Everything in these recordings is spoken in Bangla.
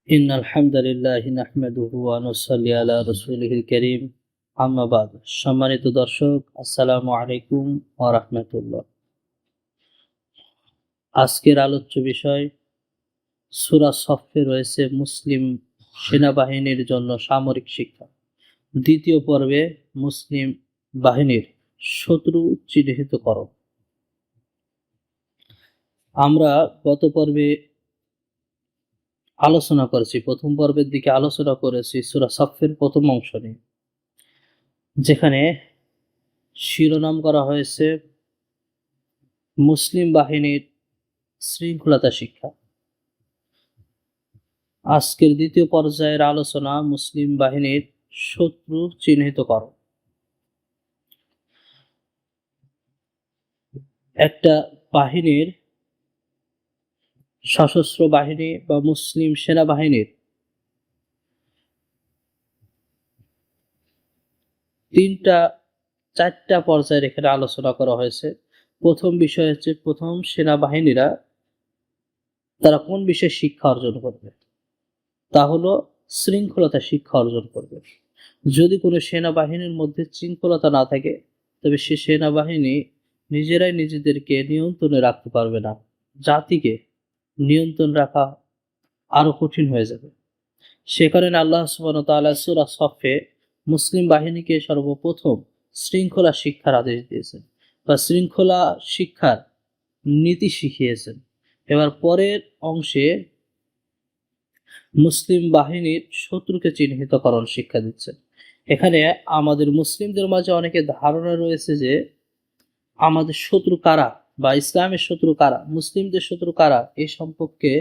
إن الحمد لله نحمده ونصلي على رسوله الكريم أما بعد সম্মানিত দর্শক আসসালামু আলাইকুম ওয়া রাহমাতুল্লাহ। আজকের আলোচ্য বিষয় সূরা সফে রয়েছে মুসলিম সেনাবাহিনীর জন্য সামরিক শিক্ষা। দ্বিতীয় পর্বে মুসলিম বাহিনীর শত্রু চিহ্নিতকরণ। আমরা গত পর্বে আলোচনা করেছি, প্রথম পর্বের দিকে আলোচনা করেছি সূরা সফের প্রথম অংশ নিয়ে, যেখানে শিরোনাম করা হয়েছে মুসলিম বাহিনীর শৃঙ্খলতা শিক্ষা। আজকের দ্বিতীয় পর্যায়ের আলোচনা মুসলিম বাহিনীর শত্রু চিহ্নিতকরণ। একটা বাহিনীর, সশস্ত্র বাহিনী বা মুসলিম সেনাবাহিনীর চারটা পর্যায়ের এখানে আলোচনা করা হয়েছে। প্রথম বিষয় হচ্ছে, প্রথম সেনাবাহিনীরা তারা কোন বিষয়ে শিক্ষা অর্জন করবে, তা হলো শৃঙ্খলতা শিক্ষা অর্জন করবে। যদি কোনো সেনাবাহিনীর মধ্যে শৃঙ্খলতা না থাকে, তবে সে সেনাবাহিনী নিজেরাই নিজেদেরকে নিয়ন্ত্রণে রাখতে পারবে না, জাতিকে নিয়ন্ত্রণ রাখা আরো কঠিন হয়ে যাবে। সে কারণে আল্লাহ সুবহানাহু ওয়া তাআলা সূরা সফে মুসলিম বাহিনীকে সর্বপ্রথম শৃঙ্খলা শিক্ষার আদেশ দিয়েছেন বা শৃঙ্খলা শিক্ষার নীতি শিখিয়েছেন। এবার পরের অংশে মুসলিম বাহিনীর শত্রুকে চিহ্নিতকরণ শিক্ষা দিচ্ছেন। এখানে আমাদের মুসলিমদের মাঝে অনেকের ধারণা রয়েছে যে আমাদের শত্রু কারা বা ইসলামের শত্রু কারা, মুসলিমদের শত্রু কারা, এই সম্পর্কে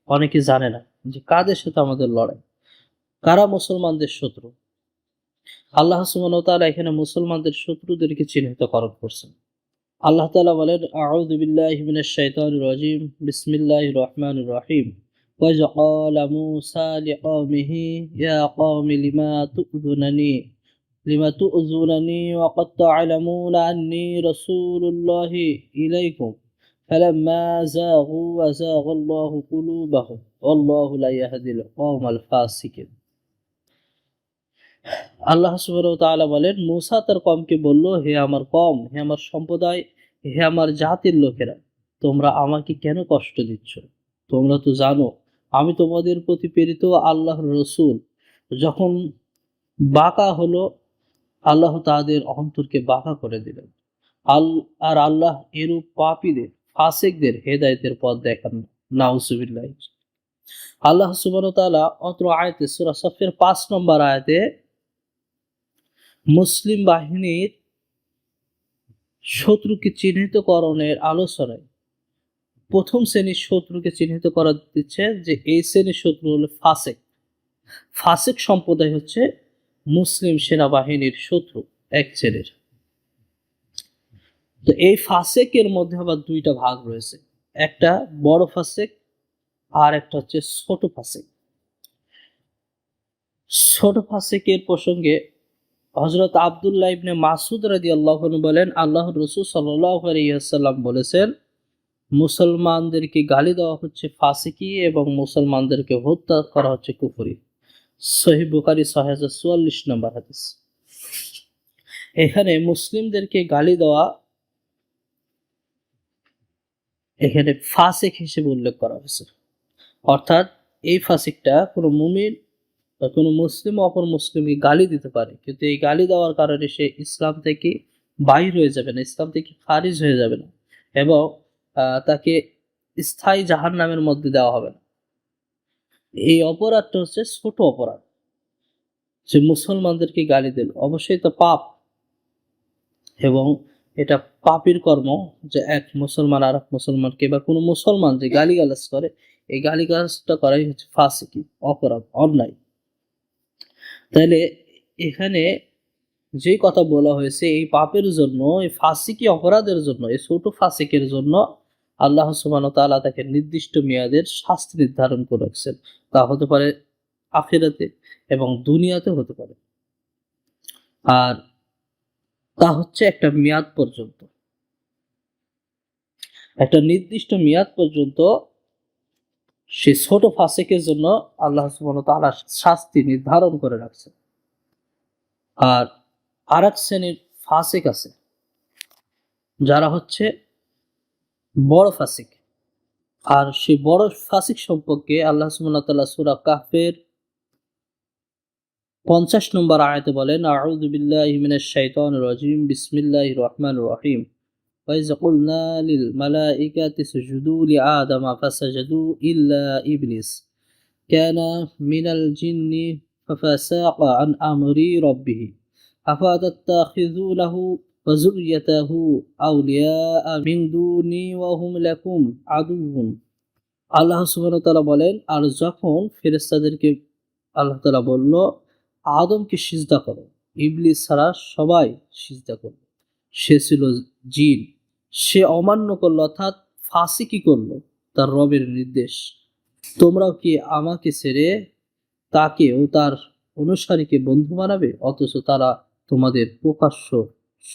অনেকে জানে না, যে কাদের সাথে আমাদের লড়াই, কারা মুসলমানদের শত্রু। আল্লাহ সুবহানাহু ওয়া তাআলা এখানে মুসলমানদের শত্রুদেরকে চিহ্নিতকরণ করছেন। আল্লাহ তাআলা বলেন, আউযু বিল্লাহি মিনাশ শাইতানির রাজীম, বিসমিল্লাহির রহমানির রহিম। ওয়াজ ক্বালা মূসা লিকওমিহি ইয়া কওমি লিমা তু'যুনানি ওয়া ক্বাদ তা'লামুনা আন্নী রাসূলুল্লাহি ইলাইকুম ফালাম্মা যাগু আযাগাল্লাহু কুলুবাহুম ওয়াল্লাহু লা ইয়াহদিল কওমাল ফাসিকিন। আল্লাহ সুবহানাহু ওয়া তাআলা বলেন, মূসা তার কওমকে বলল, হে আমার কওম, হে আমার সম্প্রদায়, হে আমার জাতির লোকেরা, তোমরা আমাকে কেন কষ্ট দিচ্ছ? তোমরা তো জানো আমি তোমাদের প্রতি প্রেরিত আল্লাহর রাসূল। যখন বাঁকা হলো, আল্লাহ তাদের অন্তরকে বাঁকা করে দিলেন। আর আল্লাহ এরূপ পাপীদের, ফাসিকদের হেদায়েতের পথ দেখান না। নাউজুবিল্লাহ। আল্লাহ সুবহানাহু ওয়া তাআলা অত্র আয়াতে, সূরা সফের 5 নম্বর আয়াতে মুসলিম বাহিনীর শত্রুকে চিহ্নিতকরণের আলোচনায় প্রথম শ্রেণীর শত্রুকে চিহ্নিত করা দিচ্ছে, যে এই শ্রেণীর শত্রু হলো ফাসিক। ফাসিক সম্প্রদায় হচ্ছে মুসলিম সেনাবাহিনীর শত্রু, এক শ্রেণীর। তো এই ফাসিকের মধ্যে আবার দুইটা ভাগ রয়েছে, একটা বড় ফাসিক আর একটা হচ্ছে ছোট ফাসিক। ছোট ফাসিকের প্রসঙ্গে হযরত আব্দুল্লাহ ইবনে মাসউদ রাদিয়াল্লাহু আনহু বলেন, আল্লাহর রাসূল সাল্লাল্লাহু আলাইহি ওয়াসাল্লাম বলেছেন, মুসলমানদেরকে গালি দেওয়া হচ্ছে ফাসিকি এবং মুসলমানদেরকে হত্যা করা হচ্ছে কুফরি। সহিহ বুখারী ৬০৪৪ নম্বর হাদিস। এখানে মুসলিমদেরকে গালি দেওয়া এখানে ফাসিক হিসেবে উল্লেখ করা হয়েছে। অর্থাৎ এই ফাসিকটা কোনো মুমিন বা কোনো মুসলিম অপর মুসলিমকে গালি দিতে পারে, কিন্তু এই গালি দেওয়ার কারণে সে ইসলাম থেকে বাহির হয়ে যাবে না, ইসলাম থেকে খারিজ হয়ে যাবে না, এবং তাকে স্থায়ী জাহান্নামের মধ্যে দেওয়া হবে না। এই অপরাধটা হচ্ছে ছোট অপরাধ। যে মুসলমানদেরকে গালি দিল, অবশ্যই তো পাপ, এবং এটা পাপের কর্ম, যে এক মুসলমান আর এক মুসলমানকে বা কোনো মুসলমান যে গালিগালাজ করে, এই গালিগালাজটা করাই হচ্ছে ফাসিকি, অপরাধ, অন্যায়। তাহলে এখানে যে কথা বলা হয়েছে, এই পাপের জন্য, এই ফাসিকি অপরাধের জন্য, এই ছোট ফাসিকের জন্য আল্লাহ সুবহানাহু ওয়া তাআলা তাকে নির্দিষ্ট মেয়াদের শাস্তি নির্ধারণ করেছেন। তা হতে পারে আখিরাতে এবং দুনিয়াতে হতে পারে। আর তা হচ্ছে একটা মেয়াদ পর্যন্ত, একটা নির্দিষ্ট মেয়াদ পর্যন্ত সেই ছোট ফাসিকের জন্য আল্লাহ সুবহানাহু ওয়া তাআলা শাস্তি নির্ধারণ করে রাখছে। আর আরেক শ্রেণীর ফাসিক আছে যারা হচ্ছে বড় ফাসিক। আর সেই বড় ফাসিক সম্পর্কে আল্লাহ সুবহানাহু ওয়া তাআলা সূরা কাহফের 50 নম্বর আয়াতে বলেন, আউযু বিল্লাহি মিনাশ শাইতানির রাজীম, বিসমিল্লাহির রহমানির রহিম। وإذ قلنا للملائكة اسجدوا لآدم فسجدوا إلا إبليس كان من الجن ففسق عن أمر ربه أفتتخذونه وذريته أولياء من دوني وهم لكم عدو। আল্লাহ সুবহানাহু ওয়া তাআলা বলেন, আর যখন ফেরেশতাদেরকে আল্লাহ তাআলা বলল আদমকে সিজদা করো, ইবলিস ছাড়া সবাই সিজদা করলো। সে ছিল জিন। সে অমান্য করলো, অর্থাৎ ফাসিকি করলো তার রবের নির্দেশ। তোমরাও কি আমাকে ছেড়ে তাকে ও তার অনুসারীকে বন্ধু বানাবে, অথচ তারা তোমাদের প্রকাশ্য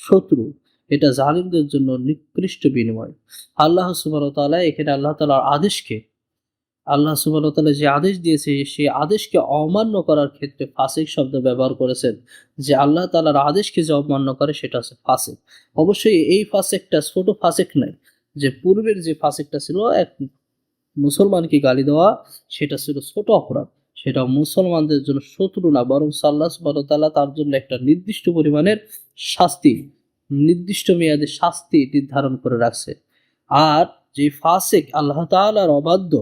শত্রু। এটা জালিমদের জন্য নিকৃষ্ট বিনিময়। আল্লাহ সুবহানাহু ওয়া তাআলা এখানে আল্লাহ তাআলার আদেশকে, আল্লাহ সুবহানাহু ওয়া তাআলা যে আদেশ দিয়েছে সেই আদেশকে অমান্য করার ক্ষেত্রে ফাসিক শব্দ ব্যবহার করেছেন। যে আল্লাহ তাআলার আদেশকে যে অমান্য করে সেটা হচ্ছে ফাসিক। অবশ্যই এই ফাসিকটা ছোট ফাসিক নয়। যে পূর্বের যে ফাসিকটা ছিল, এক মুসলমানকে গালি দেওয়া, সেটা ছিল ছোট অপরাধ। সেটা মুসলমানদের জন্য শত্রু না, বরং আল্লাহ সুবহানাহু ওয়া তাআলা তার জন্য একটা নির্দিষ্ট পরিমাণের শাস্তি, নির্দিষ্ট মেয়াদে শাস্তি নির্ধারণ করে রাখছে। আর যে ফাসিক আল্লাহ তাআলার অবাধ্য,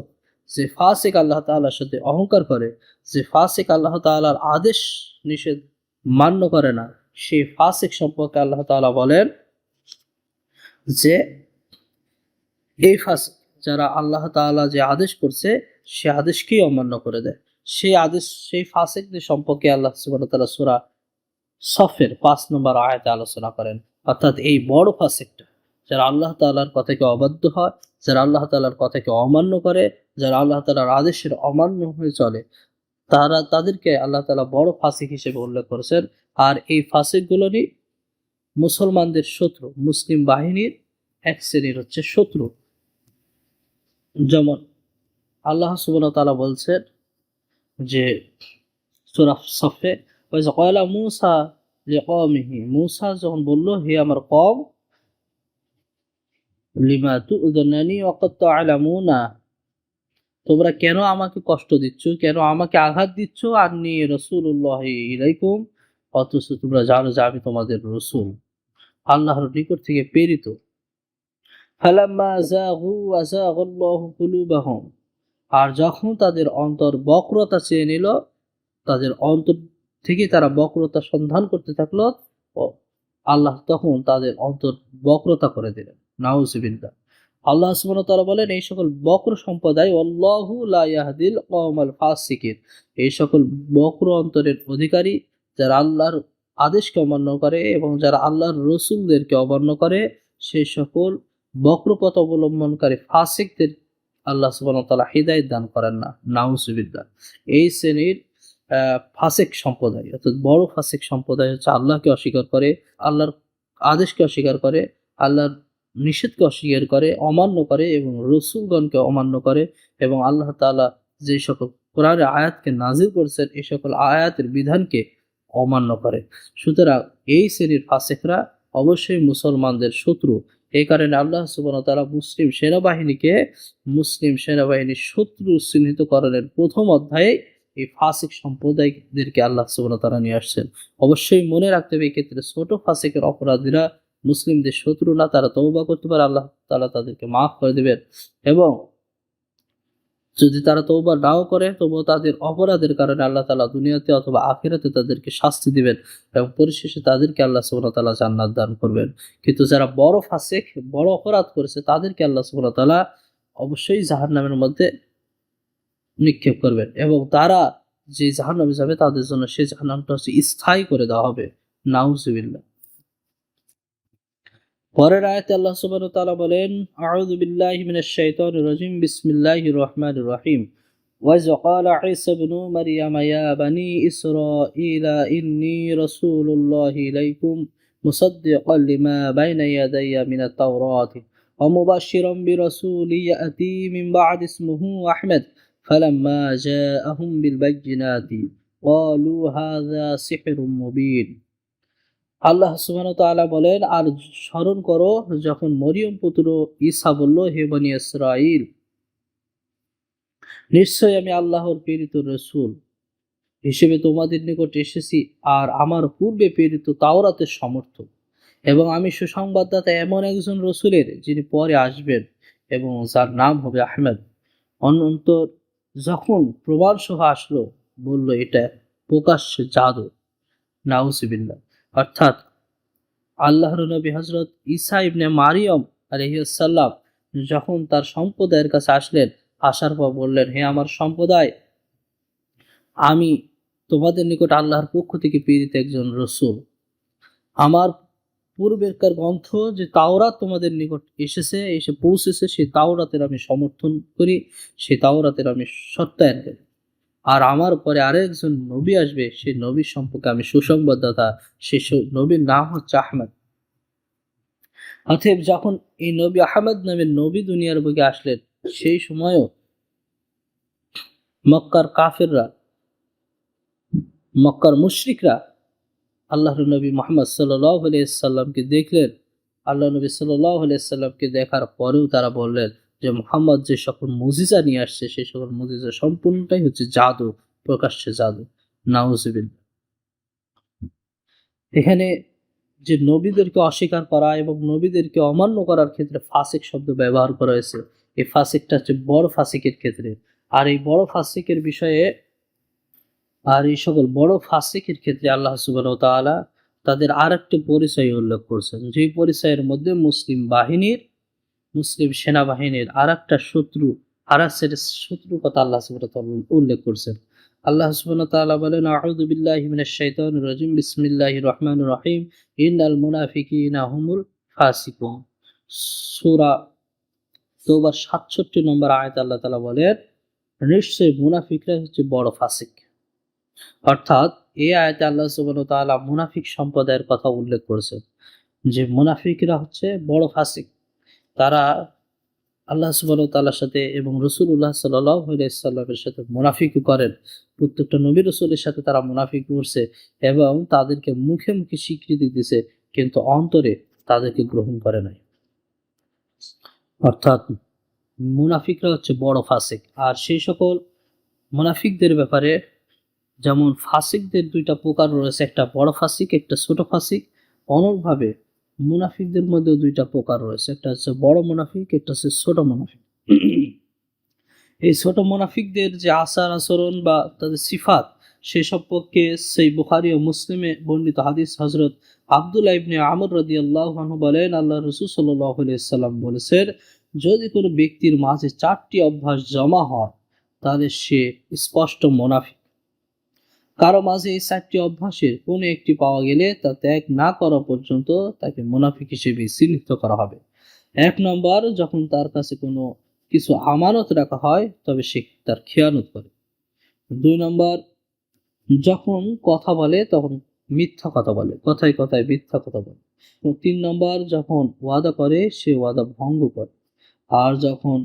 যে ফাসিক আল্লাহ তাআলার সাথে অহংকার করে, যে ফাসিক আল্লাহ তাআলার আদেশ নিষেধ মান্য করে না, সেই ফাসিক সম্পর্কে আল্লাহ তাআলা বলেন যে এই ফাসিক যারা আল্লাহ তাআলা যে আদেশ করছে সে আদেশকেই অমান্য করে দেয়, সেই আদেশ, সেই ফাসিকদের সম্পর্কে আল্লাহ সুবহানাহু ওয়া তাআলা সূরা সফের 5 নম্বর আয়াতে আলোচনা করেন। অর্থাৎ এই বড় ফাসিকটা যারা আল্লাহ তাআলার কথাকে অবাধ্য হয়, যারা আল্লাহ তাআলার কথাকে অমান্য করে, যারা আল্লাহ তাআলার আদেশের অমান্য হয়ে চলে, তাদেরকে আল্লাহ তাআলা বড় ফাসিক হিসেবে উল্লেখ করেছেন। আর এই ফাসিকগুলোরই মুসলমানদের শত্রু, মুসলিম বাহিনীর এক শ্রেণীর হচ্ছে শত্রু। যেমন আল্লাহ সুবহানাহু ওয়া তাআলা বলছেন যে সূরা সফে, ওয়াইজ ক্বালা মূসা লিকওমিহি, মূসা যখন বলল হে আমার কওম, লিমা তু'যুনানি ওয়া ক্বাদ তা'লামুনা, তোমরা কেন আমাকে কষ্ট দিচ্ছ, কেন আমাকে আঘাত দিচ্ছ, আন্নী রাসূলুল্লাহি ইলাইকুম, অথচ তোমরা জানো যে আমি তোমাদের রাসূল, আল্লাহর নিকট থেকে প্রেরিত। ফালাম্মা যাগু আযাগাল্লাহু কুলুবাহুম, আর যখন তাদের অন্তর বক্রতা চেয়ে নিল, তাদের অন্তর থেকে তারা বক্রতা সন্ধান করতে থাকলো, আল্লাহ তখন তাদের অন্তর বক্রতা করে দিলেন। নাউযুবিল্লাহ। আল্লাহ সুবহানাহু ওয়া তাআলা বলেন, এই সকল বক্র সম্প্রদায়, আল্লাহু লা ইয়াহদিল কওমাল ফাসিকিন, এই সকল বক্র অন্তরের অধিকারী যারা আল্লাহর আদেশকে অমান্য করে এবং যারা আল্লাহর রাসূলদেরকে অমান্য করে, সেই সকল বক্রপথ অবলম্বনকারী ফাসিকদের আল্লাহ সুবহানাহু ওয়া তাআলা হিদায়াত দান করেন না। নাউযুবিল্লাহ। এই শ্রেণীর ফাসিক সম্প্রদায়, অর্থাৎ বড় ফাসিক সম্প্রদায় হচ্ছে আল্লাহকে অস্বীকার করে, আল্লাহর আদেশকে অস্বীকার করে, আল্লাহর নিষেধকে অস্বীকার করে, অমান্য করে এবং রাসূলগণকে অমান্য করে, এবং আল্লাহ তাআলা যে সকল কোরআনের আয়াতকে নাযিল করেছেন এই সকল আয়াতের বিধানকে অমান্য করে। সুতরাং এই শ্রেণীর ফাসিকরা অবশ্যই মুসলমানদের শত্রু। এই কারণে আল্লাহ সুবহানাহু ওয়া তাআলা মুসলিম সেনাবাহিনীর শত্রু চিহ্নিতকরণের প্রথম অধ্যায়ে এই ফাসিক সম্প্রদায়দেরকে আল্লাহ সুবহানাহু ওয়া তাআলা নিয়ে আসছেন। অবশ্যই মনে রাখতে হবে এই ক্ষেত্রে ছোট ফাসিকের অপরাধীরা মুসলিমদের শত্রু না, তারা তওবা করতে পারে, আল্লাহ তাআলা তাদেরকে মাফ করে দিবেন। এবং যদি তারা তওবা নাও করে তবুও তাদের অপরাধের কারণে আল্লাহ তাআলা দুনিয়াতে অথবা আখিরাতে তাদেরকে শাস্তি দিবেন এবং পরিশেষে তাদেরকে আল্লাহ সুবহানাহু ওয়া তাআলা জান্নাত দান করবেন। কিন্তু যারা বড় ফাসিক, বড় অপরাধ করেছে, তাদেরকে আল্লাহ সুবহানাহু ওয়া তাআলা অবশ্যই জাহান্নামের মধ্যে নিক্ষেপ করবেন এবং তারা যে জাহান্নামে যাবে তাদের জন্য সেই জাহান্নামটা হচ্ছে স্থায়ী করে দেওয়া হবে। নাউযুবিল্লাহ। পরের আয়াতে আল্লাহ সুবহানাহু ওয়া তাআলা বলেন, আউযু বিল্লাহি মিনাশ শাইতানির রাজিম, বিসমিল্লাহির রহমানির রহিম। ওয়াজ ক্বালা ঈসা ইবনু মারইয়াম ইয়া বানি ইসরাঈলা ইন্নী রাসূলুল্লাহি ইলাইকুম মুসাদ্দিকান লিমা বাইনা ইয়াদাইয়া মিনাত তাওরাতি ওয়া মুবাশশিরান বিরাসূলিন ইয়াতি মিন বা'দি ইসমিহি আহমদ فلما جاءهم بالبينات قالوا هذا سحر مبين। আল্লাহ সুবহানাহু ওয়া তাআলা বলেন, আর স্মরণ করো যখন মরিয়ম পুত্র ঈসা বলল, হে বনী ইসরাঈল, নিশ্চয় আমি আল্লাহর প্রেরিত রাসূল হিসেবে তোমাদের নিকট এসেছি, আর আমার পূর্বে প্রেরিত তাওরাতের সমর্থক, এবং আমি সুসংবাদদাতা এমন একজন রসুলের যিনি পরে আসবেন এবং যার নাম হবে আহমেদ। অনন্তর যখন প্রমাণ সহ আসলো, বলল এটা প্রকাশ্যে জাদু। নাউজুবিল্লাহ। অর্থাৎ আল্লাহর নবী হযরত ঈসা ইবনে মারিয়ম আলাইহিস সালাম যখন তার সম্প্রদায়ের কাছে আসলেন, আসার পর বললেন, হে আমার সম্প্রদায়, আমি তোমাদের নিকট আল্লাহর পক্ষ থেকে প্রেরিত একজন রসূল। আমার পূর্বেকার গ্রন্থ যে তাওরাত তোমাদের নিকট এসে পৌঁছেছে, সেই তাওরাতের আমি সমর্থন করি, সেই তাওরাতের আমি সত্যায়ন করি। আর আমার পরে আরেকজন নবী আসবে, সেই নবীর সম্পর্কে আমি সুসংবাদদাতা। সেই নবীর নাম হচ্ছে আহমদ। অতএব যখন এই নবী আহমদ নামের নবী দুনিয়ার বুকে আসলেন, সেই সময়ও মক্কার কাফেররা, মক্কার মুশরিকরা আল্লাহর নবী মুহাম্মদ সাল্লাল্লাহু আলাইহি সাল্লামকে দেখলেন। আল্লাহ নবী সাল্লাল্লাহু আলাইহি সাল্লামকে দেখার পরেও তারা বললেন যে মুহাম্মদ যে সকল মুজিজা নিয়ে আসছে, সেই সকল মুজিজা সম্পূর্ণটাই হচ্ছে জাদু, প্রকাশ্যে জাদু। নাউজুবিল্লাহ। এখানে যে নবীদেরকে অস্বীকার করা এবং নবীদেরকে অমান্য করার ক্ষেত্রে ফাসিক শব্দ ব্যবহার করা হয়েছে। এই ফাসিকটা হচ্ছে বড় ফাসিকের ক্ষেত্রে। আর এই বড় ফাসিকের বিষয়ে, আর এই সকল বড় ফাসিকের ক্ষেত্রে আল্লাহ সুবহানাহু ওয়া তাআলা তাদের আরেকটি পরিচয় উল্লেখ করছেন, যে পরিচয়ের মধ্যে মুসলিম সেনাবাহিনীর আরেকটা শত্রু, শত্রুর কথা আল্লাহ সুবহানাহু ওয়া তাআলা উল্লেখ করছেন। আল্লাহ সুবহানাহু ওয়া তাআলা বলেন, আউযু বিল্লাহি মিনাশ শাইতানির রাজিম, বিসমিল্লাহির রহমানির রহিম, ইন্নাল মুনাফিকিনা হুমুল ফাসিকুন। সূরা তাওবার ৬৭ নম্বর আয়াতে আল্লাহ তাআলা বলেন, নিশ্চয়ই মুনাফিকরা হচ্ছে বড় ফাসিক। অর্থাৎ এই আয়াতে আল্লাহ সুবহানাহু ওয়া তাআলা মুনাফিক সম্প্রদায়ের কথা উল্লেখ করেছেন, যে মুনাফিকরা হচ্ছে বড় ফাসিক। তারা আল্লাহ সুবহানাহু ওয়া তাআলার সাথে এবং রাসূলুল্লাহ সাল্লাল্লাহু আলাইহি সাল্লামের সাথে মুনাফিকি করেন। প্রত্যেকটা নবী রাসূলের সাথে তারা মুনাফিকি করছে এবং তাদেরকে মুখে মুখে স্বীকৃতি দিয়েছে, কিন্তু অন্তরে তাদেরকে গ্রহণ করে নাই। অর্থাৎ মুনাফিকরা হচ্ছে বড় ফাসিক। আর সেই সকল মুনাফিকদের ব্যাপারে, যেমন ফাসিকদের দুইটা প্রকার রয়েছে, একটা বড় ফাসিক, একটা ছোট ফাসিক। অনুরূপভাবে মুনাফিকদের মধ্যেও দুইটা প্রকার রয়েছে, একটা হচ্ছে বড় মুনাফিক, একটা হচ্ছে ছোট মুনাফিক। এই ছোট মুনাফিকদের যে আচার আচরণ বা তাদের সিফাত, সে সম্পর্কে সেই বুখারী ও মুসলিমে বর্ণিত হাদিস, হযরত আব্দুল্লাহ ইবনে আমর রাদিয়াল্লাহু আনহু বলেন, আল্লাহ রাসূল সাল্লাল্লাহু আলাইহি সাল্লাম বলেছেন, যদি কোনো ব্যক্তির মাঝে 4টি অভ্যাস জমা হয়, তাহলে সে স্পষ্ট মুনাফিক। কারো মাঝে এই 4টি অভ্যাসের কোনো একটি পাওয়া গেলে তা ত্যাগ না করা পর্যন্ত তাকে মুনাফিক হিসেবে চিহ্নিত করা হবে। 1 নম্বর, যখন তার কাছে কোনো কিছু আমানত রাখা হয় তবে সে তার খেয়ানত করে। 2 নম্বর, যখন কথা বলে তখন মিথ্যা কথা বলে, কথায় কথায় মিথ্যা কথা বলে। 3 নম্বর, যখন ওয়াদা করে সে ওয়াদা ভঙ্গ করে। আর যখন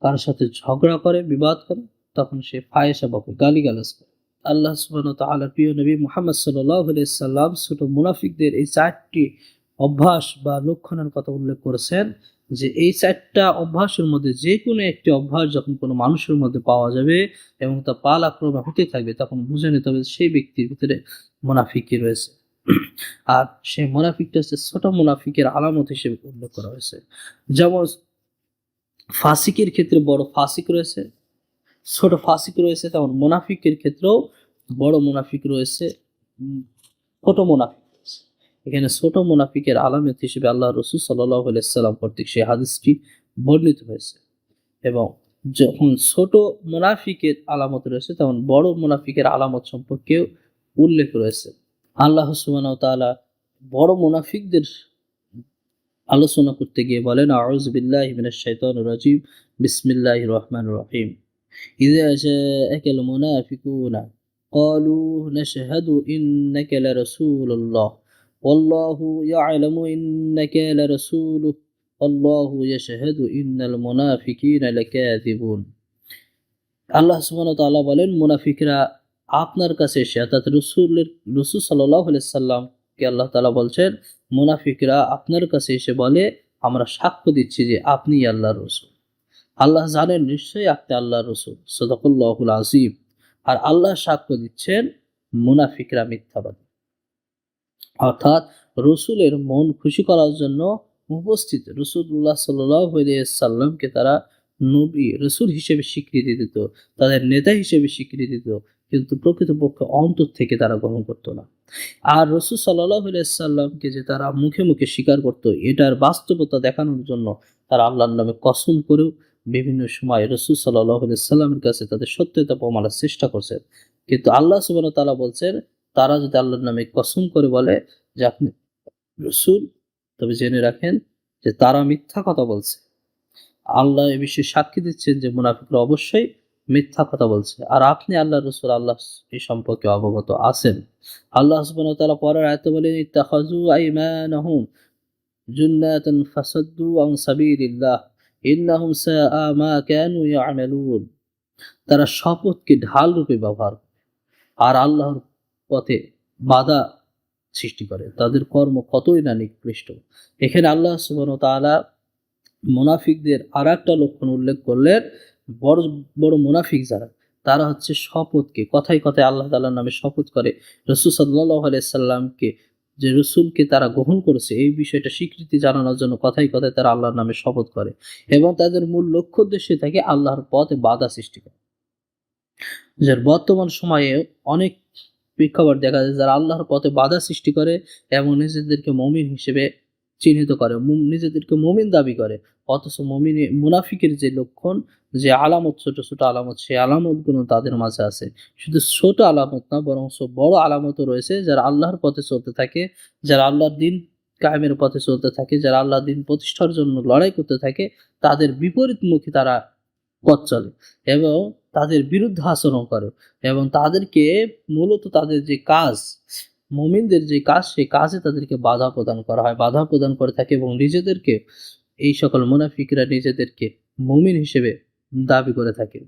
কার সাথে ঝগড়া করে, বিবাদ করে, তখন সে ফাহিশা বকে, গালিগালাজ করে। আল্লাহ সুবহানাহু ওয়া তাআলার প্রিয় নবী মুহাম্মদ সাল্লাল্লাহু আলাইহি সাল্লাম ছোট মুনাফিকদের এই 4টি অভ্যাস বা লক্ষণের কথা উল্লেখ করেছেন, যে এই 4টা অভ্যাসের মধ্যে যে কোনো একটি অভ্যাস যখন কোনো মানুষের মধ্যে পাওয়া যাবে এবং তা পালাক্রমে হতে থাকবে, তখন বুঝে নিতে হবে সেই ব্যক্তির ভিতরে মুনাফিকি রয়েছে। আর সেই মুনাফিকটা হচ্ছে ছোট মুনাফিকের আলামত হিসেবে উল্লেখ করা হয়েছে। যেমন ফাসিকের ক্ষেত্রে বড় ফাসিক রয়েছে, ছোট ফাসিক রয়েছে, তেমন মুনাফিকের ক্ষেত্রেও বড় মুনাফিক রয়েছে, ছোট মুনাফিক রয়েছে। এখানে ছোট মুনাফিকের আলামত হিসেবে আল্লাহ রাসূল সাল্লাল্লাহু আলাইহি সাল্লাম কর্তৃক সেই হাদিসটি বর্ণিত হয়েছে। এবং যখন ছোট মুনাফিকের আলামত রয়েছে, তেমন বড় মুনাফিকের আলামত সম্পর্কেও উল্লেখ রয়েছে। আল্লাহ সুবহানাহু ওয়া তাআলা বড় মুনাফিকদের আলোচনা করতে গিয়ে বলেন, আউযু বিল্লাহি মিনাশ শাইতানির রাজিম, বিসমিল্লাহির রহমানির রহিম, ইযা জাআকাল মুনাফিকুনা ক্বালু নাশহাদু ইন্নাকা লারাসূলুল্লাহ ওয়াল্লাহু ইয়া'লামু ইন্নাকা লারাসূলুহু ওয়াল্লাহু ইয়াশহাদু ইন্নাল মুনাফিকিনা লাকাযিবুন। আল্লাহ সুবহানাহু ওয়া তাআলা বলেন, মুনাফিকরা আপনার কাছে এসে, অর্থাৎ রাসূল সাল্লাল্লাহু আলাইহি সাল্লামকে আল্লাহ তাআলা বলছেন, মুনাফিকরা আপনার কাছে এসে বলে, আমরা সাক্ষ্য দিচ্ছি যে আপনিই আল্লাহর রাসূল। আল্লাহ জানেন নিশ্চয়ই আপনি আল্লাহর রাসূল। সাদাকাল্লাহুল আযীম। আর আল্লাহ সাক্ষ্য দিচ্ছেন মুনাফিকরা মিথ্যাবাদী। অর্থাৎ রসুলের মন খুশি করার জন্য উপস্থিত রাসূলুল্লাহ সাল্লাল্লাহু আলাইহি সাল্লামকে তারা নবী রাসূল হিসেবে স্বীকৃতি দিত, তাদের নেতা হিসেবে স্বীকৃতি দিত, কিন্তু প্রকৃতপক্ষে অন্তর থেকে তারা গ্রহণ করতো না। আর রাসূল সাল্লাল্লাহু আলাইহি সাল্লামকে যে তারা মুখে মুখে স্বীকার করত, এটার বাস্তবতা দেখানোর জন্য তারা আল্লাহর নামে কসম করেও বিভিন্ন সময় রাসূল সাল্লাল্লাহু আলাইহি সাল্লামের কাছে তাদের সত্যতা প্রমাণের চেষ্টা করছেন। কিন্তু আল্লাহ সুবহানাহু ওয়া তাআলা বলছেন, তারা যদি আল্লাহর নামে কসম করে বলে যে আপনি রাসূল, তবে জেনে রাখেন যে তারা মিথ্যা কথা বলছে। আল্লাহ এ বিষয়ে সাক্ষী দিচ্ছেন যে মুনাফিকরা অবশ্যই মিথ্যা কথা বলছে। আর আপনি আল্লাহর রাসূল, আল্লাহ এই সম্পর্কে অবগত আছেন। আল্লাহ সুবহানাহু ওয়া তাআলা পরের আয়াতে বলেন, ইত্তাখাযু আইমানাহুম জুন্নাতান ফাসাদ্দু আন সাবিলিল্লাহ ইন্নাহুম সাআ মা কানু ইয়ামালুন। তারা শপথকে ঢাল রূপে ব্যবহার করে আর আল্লাহর পথে বাধা সৃষ্টি করে। তাদের কর্ম কতই না নিকৃষ্ট। এখানে আল্লাহ সুবহানাহু ওয়া তাআলা মুনাফিকদের আরেকটা লক্ষণ উল্লেখ করলেন। বড় বড় মুনাফিক যারা, তারা হচ্ছে শপথকে কথায় কথায় আল্লাহ তাআলার নামে শপথ করে রাসূল সাল্লাল্লাহু আলাইহি সাল্লামকে, যে রাসূলকে তারা গ্রহণ করেছে এই বিষয়টা স্বীকৃতি জানানোর জন্য কথায় কথায় তারা আল্লাহর নামে শপথ করে, এবং তাদের মূল লক্ষ্য উদ্দেশ্য থাকে আল্লাহর পথে বাধা সৃষ্টি করা। যার বর্তমান সময়ে অনেক প্রেক্ষাপট দেখা যায় যারা আল্লাহর পথে বাধা সৃষ্টি করে এবং নিজেদেরকে মুমিন হিসেবে চিহ্নিত করে, নিজেদেরকে মুমিন দাবি করে, অথচ মুনাফিকের যে লক্ষণ, যে আলামত, ছোট ছোট আলামত, সেই আলামতগুলো তাদের মাঝে আছে। শুধু ছোট আলামত না, বরং বড় আলামতও রয়েছে। যারা আল্লাহর পথে চলতে থাকে, যারা আল্লাহর দিন কায়েমের পথে চলতে থাকে, যারা আল্লাহর দিন প্রতিষ্ঠার জন্য লড়াই করতে থাকে, তাদের বিপরীতমুখী তারা পথ চলে এবং তাদের বিরুদ্ধে আচরণ করে, এবং তাদেরকে মূলত তাদের যে কাজ, মুমিনদের যে কাজ, সেই কাজে তাদেরকে বাধা প্রদান করা হয়, বাধা প্রদান করে থাকে, এবং নিজেদেরকে, এই সকল মুনাফিকরা নিজেদেরকে মুমিন হিসেবে দাবি করে থাকে।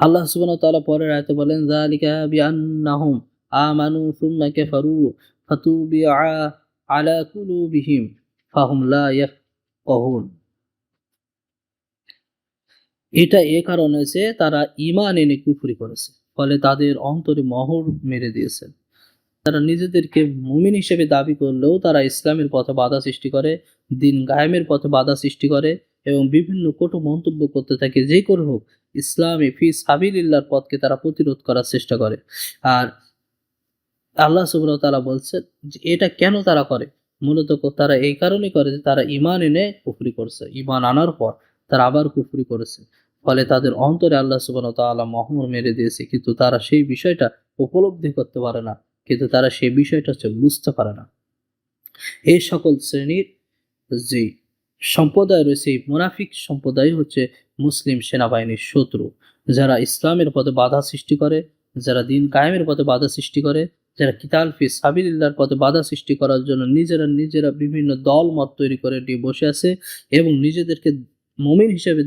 আল্লাহ সুবহানাহু ওয়া তাআলা পরের আয়াতে বলেন, যালিকা বিআন্নাহুম আমানু সুম্মা কাফারু ফাতুবিআ আলা কুলুবিহিম ফাহুম লা ইয়াফকাহুন। এটা এ কারণে যে তারা ঈমান এনে কুফরি করেছে, ফলে তাদের অন্তরে মোহর মেরে দিয়েছেন। তারা নিজেদেরকে মুমিন হিসেবে দাবি করলেও তারা ইসলামের পথে বাধা সৃষ্টি করে, দিন কায়েমের পথে বাধা সৃষ্টি করে, এবং বিভিন্ন কটু মন্তব্য করতে থাকে। যে করে হোক ইসলামে ফি সাবিলিল্লাহর পথকে তারা প্রতিরোধ করার চেষ্টা করে। আর আল্লাহ সুবহানাহু ওয়া তাআলা বলছেন যে এটা কেন তারা করে? মূলত তারা এই কারণেই করে যে তারা ঈমান এনে কুফরি করছে। ঈমান আনার পর তারা আবার কুফরি করেছে। ফলে তাদের অন্তরে আল্লাহ সুবহানাহু ওয়া তাআলা মোহর মেরে দিয়েছে। কিন্তু তারা সেই বিষয়টা উপলব্ধি করতে পারে না। কিন্তু তারা সেই বিষয়টা বুঝতে পারে না। এই সকল শ্রেণীর যে সম্প্রদায় রয়েছে, এই মুনাফিক সম্প্রদায় হচ্ছে মুসলিম সেনাবাহিনীর শত্রু। যারা ইসলামের পথে বাধা সৃষ্টি করে, যারা দিন কায়েমের পথে বাধা সৃষ্টি করে, যারা কিতাল ফি সাবিলিল্লাহর পথে বাধা সৃষ্টি করার জন্য নিজেরা বিভিন্ন দল মত তৈরি করে নিয়ে বসে আছে, এবং নিজেদেরকে মুমিন হিসেবে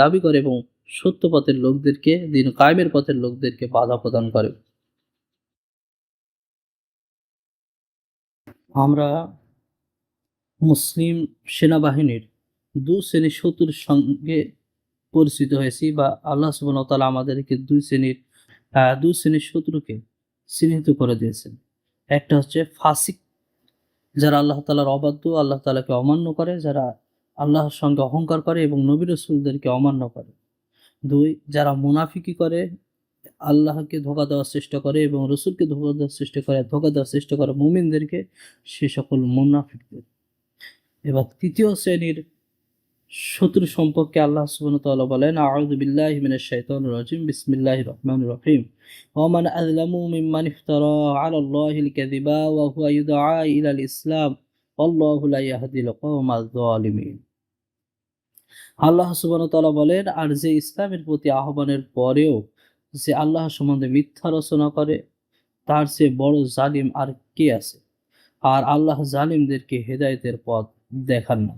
দাবি করে, এবং সত্য পথের লোকদেরকে, দিন কায়েমের পথের লোকদেরকে বাধা প্রদান করে। আমরা মুসলিম সেনাবাহিনীর শ্রেণীর শত্রুর সঙ্গে পরিচিত হয়েছি, বা আল্লাহ সুবহানাহু ওয়া তাআলা আমাদেরকে দুই শ্রেণীর শত্রুকে চিহ্নিত করে দিয়েছেন। একটা হচ্ছে ফাসিক, যারা আল্লাহ তাআলার অবাধ্য, আল্লাহ তাআলাকে অমান্য করে, যারা আল্লাহর সঙ্গে অহংকার করে এবং নবী রাসূলদেরকে অমান্য করে। ২, যারা মুনাফিকি করে, আল্লাহকে ধোঁকা দেওয়ার চেষ্টা করে এবং রাসূলকে ধোঁকা দেওয়ার চেষ্টা করে মুমিনদেরকে, সে সকল মুনাফিকদের। এবার তৃতীয় শ্রেণীর শত্রু সম্পর্কে আল্লাহ সুবহানাহু ওয়া তাআলা বলেন, আউযু বিল্লাহি মিনাশ শাইতানির রাজিম, বিসমিল্লাহির রহমানির রহিম। ওয়া মান আযলামু মিম্মান ইফতারা আলাল্লাহিল কাযিবা ওয়া হুয়া ইউদআ ইলাল ইসলাম ওয়াল্লাহু লা ইয়াহদিল কওমাজ যালিমিন। আল্লাহ সুবহানাহু ওয়া তাআলা বলেন, আর যে ইসলামের প্রতি আহ্বানের পরেও যে আল্লাহ সম্বন্ধে মিথ্যা রচনা করে, তার চেয়ে বড় জালিম আর কে আছে? আর আল্লাহ জালিমদেরকে হেদায়েতের পথ দেখান না।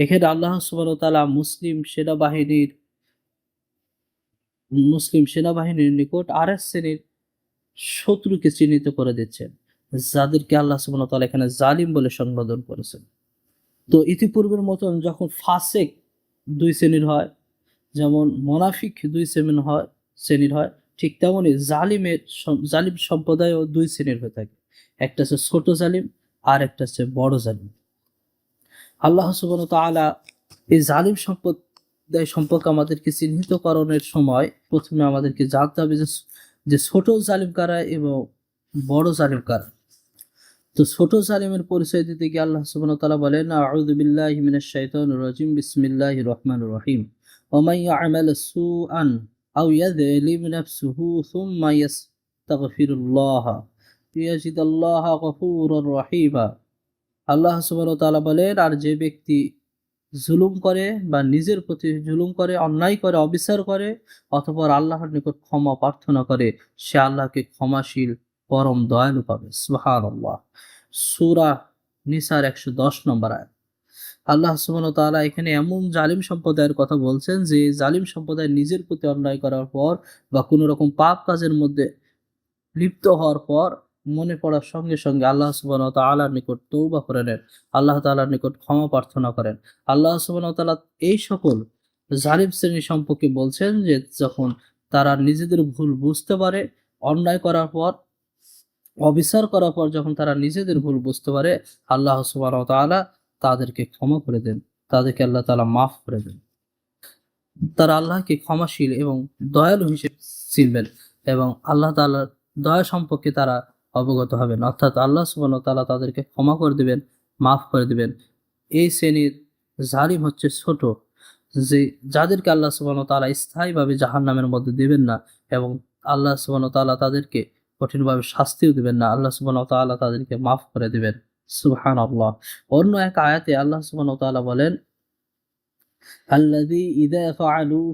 এখানে আল্লাহ সুবহানাহু ওয়া তাআলা মুসলিম সেনাবাহিনীর নিকট আরেক শ্রেণীর শত্রুকে চিহ্নিত করে দিচ্ছেন, যাদেরকে আল্লাহ সুবহানাহু ওয়া তাআলা এখানে জালিম বলে সম্বোধন করেছেন। তো ইতিপূর্বের মতন যখন ফাসেক ২ শ্রেণীর হয়, যেমন মোনাফিক ২ শ্রেণীর হয়, ঠিক তেমনি জালিম সম্প্রদায়ও ২ শ্রেণীর হয়ে থাকে। একটা হচ্ছে ছোট জালিম, আর একটা হচ্ছে বড় জালিম। আল্লাহ সুবহানাহু ওয়া তাআলা এই জালিম সম্প্রদায় সম্পর্কে আমাদেরকে চিহ্নিতকরণের সময় প্রথমে আমাদেরকে জানতে হবে যে ছোট জালিম কারা এবং বড় জালিম কারা। তো ছোট জালিমের পরিচয় দিতে গিয়ে আল্লাহ সুবহানাহু ওয়া তাআলা বলেন, আউযু বিল্লাহি মিনাশ শাইতানির রাজিম, বিসমিল্লাহির রহমানির রহিম। ওয়া মান ইয়া'মাল সুআন আও ইয়াযলিম নাফসুহু সুম্মা ইয়াস্তাগফিরুল্লাহ ইয়াজিদাল্লাহা গফুরুর রহিমা। আল্লাহ সুবহানাহু ওয়া তাআলা বলেন, আর যে ব্যক্তি জুলুম করে বা নিজের প্রতি জুলুম করে, অন্যায় করে, অবিচার করে, অতঃপর আল্লাহর নিকট ক্ষমা প্রার্থনা করে, সে আল্লাহকে ক্ষমাশীল পরম দয়ালু পাবে। সুবহানাল্লাহ। সূরা নিসার ১১০ নম্বর আয়াত। আল্লাহ সুবহানাহু ওয়া তাআলা এখানে এমন জালিম সম্প্রদায়ের কথা বলছেন যে জালিম সম্প্রদায় নিজের প্রতি অন্যায় করার পর বা কোনো রকম পাপ কাজের মধ্যে লিপ্ত হওয়ার পর মনে পড়ার সঙ্গে সঙ্গে আল্লাহ সুবহানাহু ওয়া তাআলার নিকট তওবা করে নেন, আল্লাহ তাআলার নিকট ক্ষমা প্রার্থনা করেন। আল্লাহ সুবহানাহু ওয়া তাআলা এই সকল জালিম শ্রেণী সম্পর্কে বলছেন যে যখন তারা নিজেদের ভুল বুঝতে পারে, অন্যায় করার পর, অবিচার করার পর যখন তারা নিজেদের ভুল বুঝতে পারে, আল্লাহ সুবহানাহু ওয়া তাআলা তাদেরকে ক্ষমা করে দেন, তাদেরকে আল্লাহ তাআলা মাফ করে দেন। তারা আল্লাহকে ক্ষমাশীল এবং দয়ালু হিসেবে চিনবেন এবং আল্লাহ তাআলার দয়া সম্পর্কে তারা অবগত হবেন। অর্থাৎ আল্লাহ সুবহানাহু ওয়া তাআলা তাদেরকে ক্ষমা করে দিবেন, মাফ করে দিবেন। এই শ্রেণীর জালিম হচ্ছে ছোট, যে যাদেরকে আল্লাহ সুবহানাহু ওয়া তাআলা স্থায়ীভাবে জাহান্নামের মধ্যে দিবেন না এবং আল্লাহ সুবহানাহু ওয়া তাআলা তাদেরকে কঠিনভাবে শাস্তিও দিবেন না। আল্লাহ সুবহানাহু ওয়া তাআলা তাদেরকে মাফ করে দিবেন। সুবহানাল্লাহ। অন্য এক আয়াতে আল্লাহ সুবহানাহু ওয়া তাআলা বলেন, الذي إذا فعلوا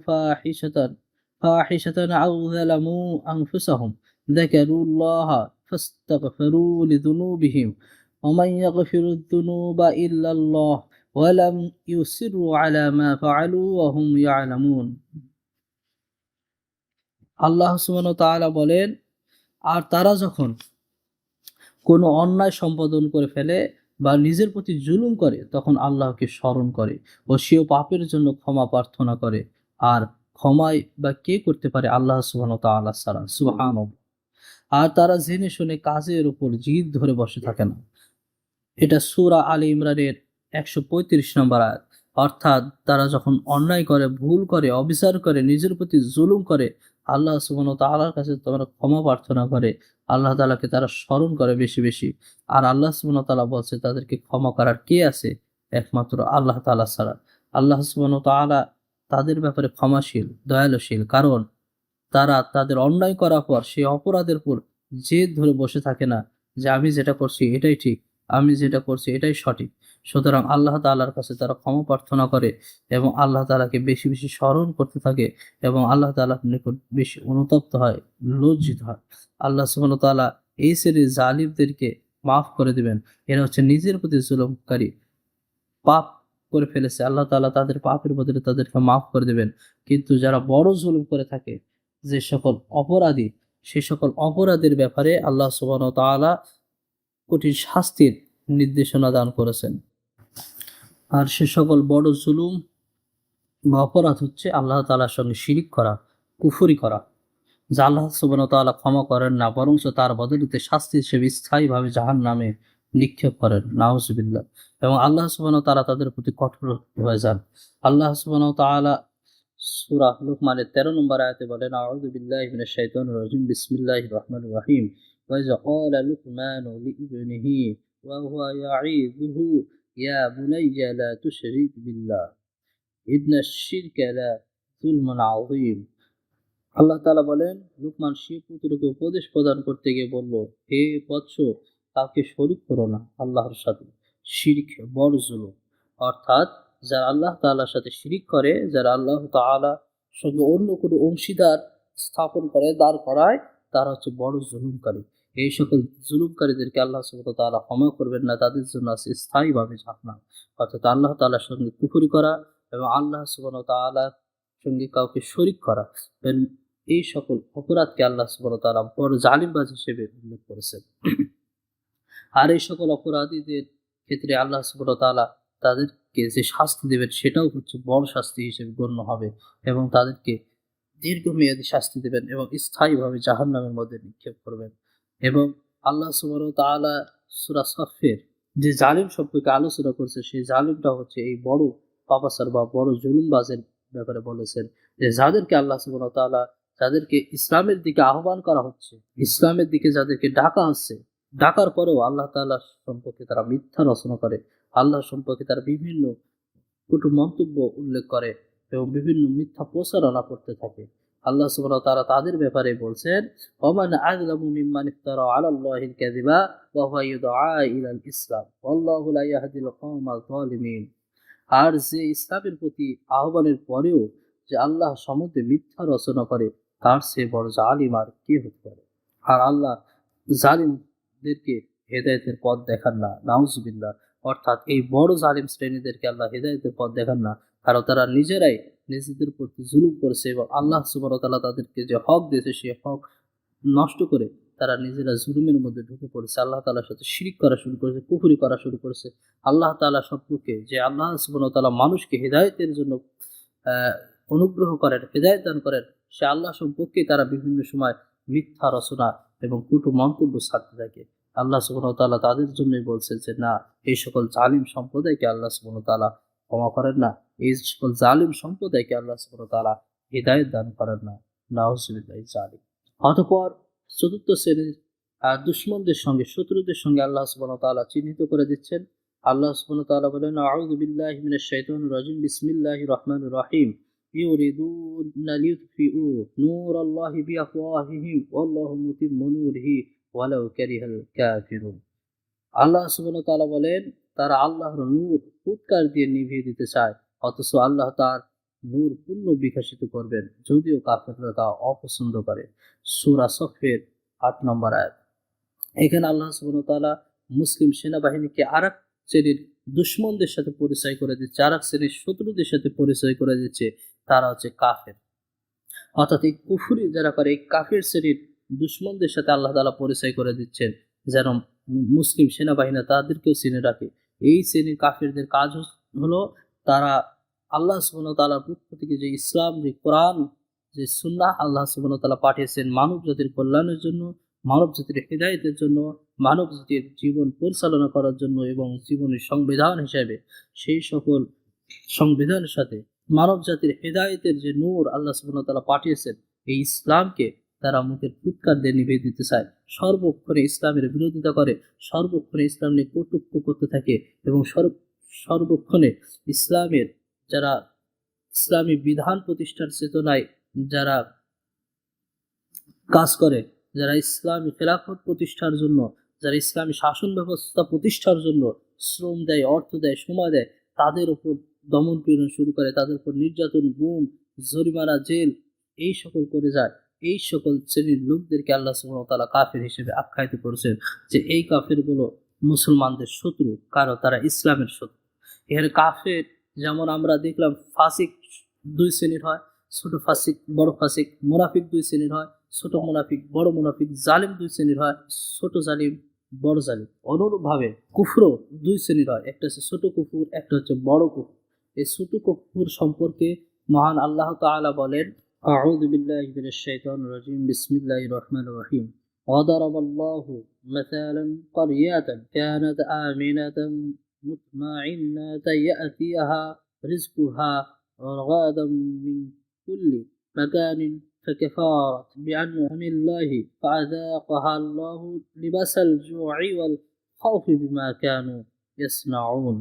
فاحشة أو ظلموا أنفسهم ذكروا الله فاستغفروا لذنوبهم ومن يغفر الذنوب إلا الله ولم يصروا على ما فعلوا وهم يعلمون। আল্লাহ সুবহানাহু ওয়া তাআলা বলেন, আর তারা যখন কোনো অন্যায় সম্পাদন করে ফেলে বা নিজের প্রতি জুলুম করে, তখন আল্লাহকে স্মরণ করে ও সেও পাপের জন্য ক্ষমা প্রার্থনা করে। আর ক্ষমাই বা কে করতে পারে আল্লাহ সুবহানাহু ওয়া তাআলা ছাড়া। সুবহানাল্লাহ। আর তারা জেনে শুনে কাজের উপর জিদ ধরে বসে থাকে না। এটা সূরা আলে ইমরানের ১৩৫ নম্বর আয়াত। অর্থাৎ তারা যখন অন্যায় করে, ভুল করে, অবিচার করে, নিজের প্রতি জুলুম করে, আল্লাহ সুবহানাহু ওয়া তাআলার কাছে তারা ক্ষমা প্রার্থনা করে, আল্লাহ তাআলাকে তারা স্মরণ করে বেশি বেশি। আর আল্লাহ সুবহানাহু ওয়া তাআলা বলছে তাদেরকে ক্ষমা করার কে আছে? একমাত্র আল্লাহ তাআলা ছাড়া। আল্লাহ সুবহানাহু ওয়া তাআলা তাদের ব্যাপারে ক্ষমাশীল, দয়ালুশীল। কারণ তারা তাদের অন্যায় করার পর সেই অপরাধের উপর জেদ ধরে বসে থাকে না যে আমি যেটা করছি এটাই ঠিক, আমি যেটা করছি এটাই সঠিক। সুতরাং আল্লাহ তাআলার কাছে তারা ক্ষমা প্রার্থনা করে এবং আল্লাহ তাআলাকে বেশি বেশি স্মরণ করতে থাকে এবং আল্লাহ তাআলার নিকট বেশি অনুতপ্ত হয়, লজ্জিত হয়। আল্লাহ সুবহানাহু ওয়া তাআলা এই শ্রেণীর জালিমদেরকে মাফ করে দিবেন। এরা হচ্ছে নিজের প্রতি জুলুমকারী, পাপ করে ফেলেছে, আল্লাহ তাআলা তাদের পাপের বদলে তাদেরকে মাফ করে দিবেন। কিন্তু যারা বড় জুলুম করে থাকে, যে সকল অপরাধী, সে সকল অপরাধের ব্যাপারে আল্লাহ সুবহানাহু ওয়া তাআলা কঠিন শাস্তির নির্দেশনা দান করেছেন। আর সে সকল বড় জুলুম বা অপরাধ হচ্ছে আল্লাহ তাআলার সঙ্গে শিরিক করা, কুফরি করা, যা আল্লাহ সুবহানাহু ওয়া তাআলা ক্ষমা করেন না, বরঞ্চ তার বদলে শাস্তি হিসেবে স্থায়ীভাবে জাহান্নামে নিক্ষেপ করেন। নাউজুবিল্লাহ। এবং আল্লাহ সুবহানাহু ওয়া তাআলা তাদের প্রতি কঠোর হয়ে যান। আল্লাহ সুবহানাহু ওয়া তাআলা সূরা লুকমানের ১৩ নম্বর আয়াতে বলেন, আউযু বিল্লাহি মিনাশ শাইতানির রাজিম, বিসমিল্লাহির রহমানির রহিম। ওয়া ইযা ক্বালা লুকমানু লিইবনিহি ওয়া হুয়া ইয়াঈযুহু ইয়া বুনাইয়া লা তুশরিক বিল্লাহ ইন্নাশ শিরকা লা যুলমুন আযীম। আল্লাহ তাআলা বলেন, লুকমান সে পুত্রকে উপদেশ প্রদান করতে গিয়ে বলল, হে বৎস, কাউকে শরীক করো না আল্লাহর সাথে। শিরক বড় জুলুম। অর্থাৎ যারা আল্লাহ তাআলার সাথে শিরিক করে, যারা আল্লাহ তাআলার সঙ্গে অন্য কোনো অংশীদার স্থাপন করে, দাঁড় করায়, তারা হচ্ছে বড় জুলুমকারী। এই সকল জুলুমকারীদেরকে আল্লাহ সুবহানাহু ওয়া তাআলা ক্ষমা করবেন না, তাদের জন্য আছে স্থায়ীভাবে জাহান্নাম। অর্থাৎ আল্লাহ তাআলার সঙ্গে কুফরি করা এবং আল্লাহ সুবহানাহু ওয়া তাআলার সঙ্গে কাউকে শরীক করা, এই সকল অপরাধকে আল্লাহ সুবহানাহু ওয়া তাআলা বড় জালিমবাজ হিসেবে উল্লেখ করেছেন। আর এই সকল অপরাধীদের ক্ষেত্রে আল্লাহ সুবহানাহু ওয়া তাআলা তাদেরকে যে শাস্তি দেবেন সেটাও হচ্ছে বড় শাস্তি হিসেবে গণ্য হবে এবং তাদেরকে দীর্ঘমেয়াদী শাস্তি দেবেন এবং স্থায়ীভাবে জাহান্নামের মধ্যে নিক্ষেপ করবেন। এবং আল্লাহ সুবহানাহু ওয়া তাআলা সূরা সাফের যে জালিম সম্পর্কে আলোচনা করছে, সেই জালিমটা হচ্ছে এই বড় পাপাচার বা বড় জুলুমবাজের ব্যাপারে বলেছেন যে যাদেরকে আল্লাহ সুবহানাহু ওয়া তাআলা যাদেরকে ইসলামের দিকে আহ্বান করা হচ্ছে, ইসলামের দিকে যাদেরকে ডাকা হচ্ছে, ডাকার পরেও আল্লাহ তাআলা সম্পর্কে তারা মিথ্যা রচনা করে, আল্লাহ সম্পর্কে তারা বিভিন্ন কটু মন্তব্য উল্লেখ করে এবং বিভিন্ন মিথ্যা প্রচারণা করতে থাকে। আল্লাহ সুবহানাহু ওয়া তাআলা তাদের ব্যাপারে বলছেন, ওমান আযলামু মিম্মান ইফতারা আলাল্লাহিল কাযিবা ওয়া হুয়া ইউদআ ইলাল ইসলাম ওয়াল্লাহু লা ইয়াহদিল কওমাল যালিমিন। আর যে ইসলামের প্রতি আহ্বানের পরেও যে আল্লাহ সম্বন্ধে মিথ্যা রচনা করে, তার চেয়ে বড় জালিম আর কে হতে পারে। আর আল্লাহ জালিমদেরকে হেদায়েতের পথ দেখান না, নাউজুবিল্লাহ। অর্থাৎ এই বড় জালিম শ্রেণীদেরকে আল্লাহ হেদায়েতের পথ দেখান না, কারণ তারা নিজেরাই নিজেদের প্রতি জুলুম করেছে এবং আল্লাহ সুবহানাহু ওয়া তাআলা তাদেরকে যে হক দিয়েছে সেই হক নষ্ট করে তারা নিজেরা জুলুমের মধ্যে ঢুকে পড়েছে, আল্লাহ তাআলার সাথে শিরক করা শুরু করেছে, কুফরি করা শুরু করেছে। আল্লাহ তাআলা সম্পর্কে যে আল্লাহ সুবহানাহু ওয়া তাআলা মানুষকে হেদায়েতের জন্য অনুগ্রহ করেন, হেদায়েত দান করেন, সে আল্লাহ সম্পর্কে তারা বিভিন্ন সময় মিথ্যা রচনা এবং কটু মন্তব্য ছাড়তে থাকে। আল্লাহ সুবহানাহু ওয়া তাআলা তাদের জন্যই বলছেন যে না, এই সকল জালিম সম্প্রদায়কে আল্লাহ সুবহানাহু ওয়া তাআলা ক্ষমা করেন না, এই সকল জালিম সম্প্রদায়কে আল্লাহ সুবহানাহু ওয়া তাআলা হিদায়াত দান করেন না। নাউজুবিল্লাহ জালিম। অতঃপর চতুর্থ শ্রেণীর দুশমনদের সঙ্গে, শত্রুদের সঙ্গে আল্লাহ সুবহানাহু ওয়া তাআলা চিহ্নিত করে দিচ্ছেন। আল্লাহ সুবহানাহু ওয়া তাআলা বলেন, আউযু বিল্লাহি মিনাশ শাইতানির রাজিম, বিসমিল্লাহির রহমানির রহিম। ইউরিদুনা লিউতফিউ নূরাল্লাহি বিআফওয়াহিহিম ওয়াল্লাহু মুতিম্মু নূরিহি ওয়ালাউ কারিহাল কাফিরুন। আল্লাহ সুবহানাহু ওয়া তাআলা বলেন, তারা আল্লাহর নূর ফুৎকার দিয়ে নিভিয়ে দিতে চায়, অথচ আল্লাহ তার নূর পূর্ণ বিকশিত করবেন, যদিও কাফেররা তা অপছন্দ করে। সূরা সফের ৮ নম্বর আয়াত। এখানে আল্লাহ সুবহানাহু ওয়া তাআলা মুসলিম সেনাবাহিনীকে আরেক শ্রেণীর দুশমনদের সাথে পরিচয় করে দিচ্ছে, আরেক শ্রেণীর শত্রুদের সাথে পরিচয় করে দিচ্ছে, তারা হচ্ছে কাফের। অর্থাৎ এই কুফরি যারা করে, এই কাফের শ্রেণীর দুশমনদের সাথে আল্লাহ তাআলা পরিচয় করে দিচ্ছেন, যেন মুসলিম সেনাবাহিনী তাদেরকেও চিনে রাখে। এই শ্রেণীর কাফেরদের কাজ হলো তারা আল্লাহ সুবহানাহু ওয়া তাআলার পক্ষ থেকে যে ইসলাম, যে কোরআন, যে সুন্নাহ আল্লাহ সুবহানাহু ওয়া তাআলা পাঠিয়েছেন মানব জাতির কল্যাণের জন্য, মানব জাতির হিদায়াতের জন্য, মানব জাতির জীবন পরিচালনা করার জন্য এবং জীবনের সংবিধান হিসেবে সেই সকল সংবিধানের সাথে মানব জাতির হেদায়েতের যে নূর আল্লাহ সুবহানাহু ওয়া তাআলা পাঠিয়েছেন, এই ইসলামকে তারা মুখের ফুৎকার দিয়ে নিভিয়ে দিতে চায়, সর্বক্ষণে ইসলামের বিরোধিতা করে, সর্বক্ষণে ইসলাম নিয়ে কটূক্তি করতে থাকে এবং সর্বক্ষণে ইসলামের যারা ইসলামী বিধান প্রতিষ্ঠার চেতনায় যারা কাজ করে, যারা ইসলামী খেলাফত প্রতিষ্ঠার জন্য, যারা ইসলামী শাসন ব্যবস্থা প্রতিষ্ঠার জন্য শ্রম দেয়, অর্থ দেয়, সময় দেয়, তাদের উপর দমন পীড়ন শুরু করে, তাদের উপর নির্যাতন, গুম, জরিমানা, জেল এই সকল করে যায়। এই সকল শ্রেণীর লোকদেরকে আল্লাহ সুবহানাহু ওয়া তাআলা কাফের হিসেবে আখ্যায়িত করেছেন যে এই কাফেরগুলো মুসলমানদের শত্রু, কারণ তারা ইসলামের শত্রু। এর কাফের যেমন আমরা দেখলাম ফাসিক দুই শ্রেণীর হয়, ছোট ফাসিক, বড় ফাসিক, মুনাফিক দুই শ্রেণীর হয়, ছোট মুনাফিক, বড় মুনাফিক, জালিম দুই শ্রেণীর হয়, ছোট জালিম, বড় জালিম। অনুরূপভাবে কুফরও দুই শ্রেণীর হয়, একটা হচ্ছে ছোট কুফর, একটা হচ্ছে বড় কুফর। এই ছোট কুফর সম্পর্কে মহান আল্লাহ তাআলা বলেন, আউযু বিল্লাহি মিনাশ শাইতানির রাজিম, বিসমিল্লাহির রহমানির রহিম। وضرب الله مثلا قرية كانت آمنة مطمئنة يأتيها رزقها رغدا من كل مكان فكفرت بأنعم الله فأذاقها الله لباس الجوع والخوف بما كانوا يصنعون।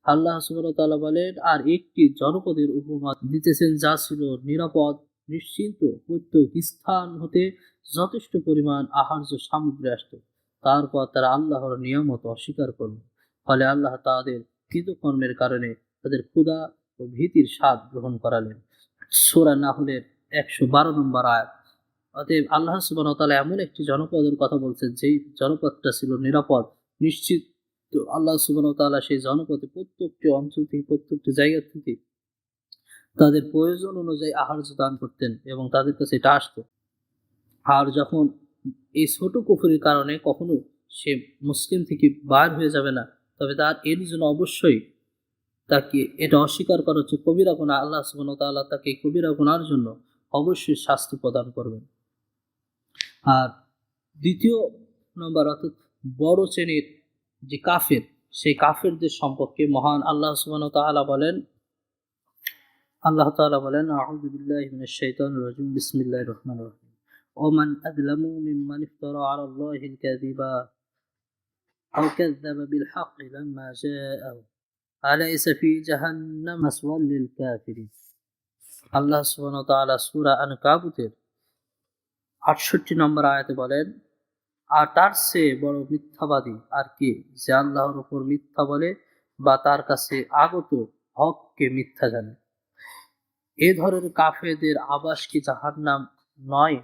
আল্লাহ সুবহানাহু ওয়া তাআলা বলেন, আর একটি জনপদের উপমা দিতেছেন যা ছিল নিরাপদ, নিশ্চিন্ত, প্রত্যেক স্থান হতে যথেষ্ট পরিমাণ আহার্য সামগ্রী আসত, তারপর তারা আল্লাহর নিয়ামত অস্বীকার করল, ফলে আল্লাহ তাদের কৃতকর্মের কারণে তাদের ক্ষুধা ও ভীতির স্বাদ গ্রহণ করালেন। সূরা নাহলের 112 নম্বর আয়াত। অতএব আল্লাহ সুবহানাহু ওয়া তাআলা এমন একটি জনপদের কথা বলছেন যেই জনপদটা ছিল নিরাপদ, নিশ্চিত। তো আল্লাহ সুবহানাহু ওয়া তাআলা সেই জনপদে প্রত্যেকটি অঞ্চল থেকে, প্রত্যেকটি জায়গা থেকে তাদের প্রয়োজন অনুযায়ী আহার্য দান করতেন এবং তাদের কাছে এটা আসতো। আর যখন এই ছোট কুফরির কারণে কখনো সে মুসলিম থেকে বার হয়ে যাবে না, তবে তার এর জন্য অবশ্যই তাকে এটা অস্বীকার করা হচ্ছে কবিরা গুনাহ। আল্লাহ সুবহানাহু ওয়া তাআলা তাকে কবিরা গুনার জন্য অবশ্যই শাস্তি প্রদান করবেন। আর দ্বিতীয় নম্বর অর্থাৎ বড় শ্রেণীর যে কাফের, সেই কাফেরদের সম্পর্কে মহান আল্লাহ সুবহানাহু ওয়া তাআলা বলেন, আউযু বিল্লাহি মিনাশ শাইতানির রাজিম, বিসমিল্লাহির রহমানির রহিম। ওমান আযলামু মিম্মান ইফতারা আলা আল্লাহিল কাযিবা আও কাযযাবা বিল হাক্কি লাম্মা জাআহু আলাইসা ফি জাহান্নাম মাসওয়াল লিল কাফিরিন। আল্লাহ সুবহানাহু ওয়া তাআলা সূরা আনকাবুতের ৬৮ নম্বর আয়াতে বলেন, আর তার চেয়ে বড় মিথ্যাবাদী আর কে, যে আল্লাহর উপর মিথ্যা বলে বা তার কাছে আগত হককে মিথ্যা জানে। এ ধরনের কাফেরদের আবাস কি জাহান্নাম নয়?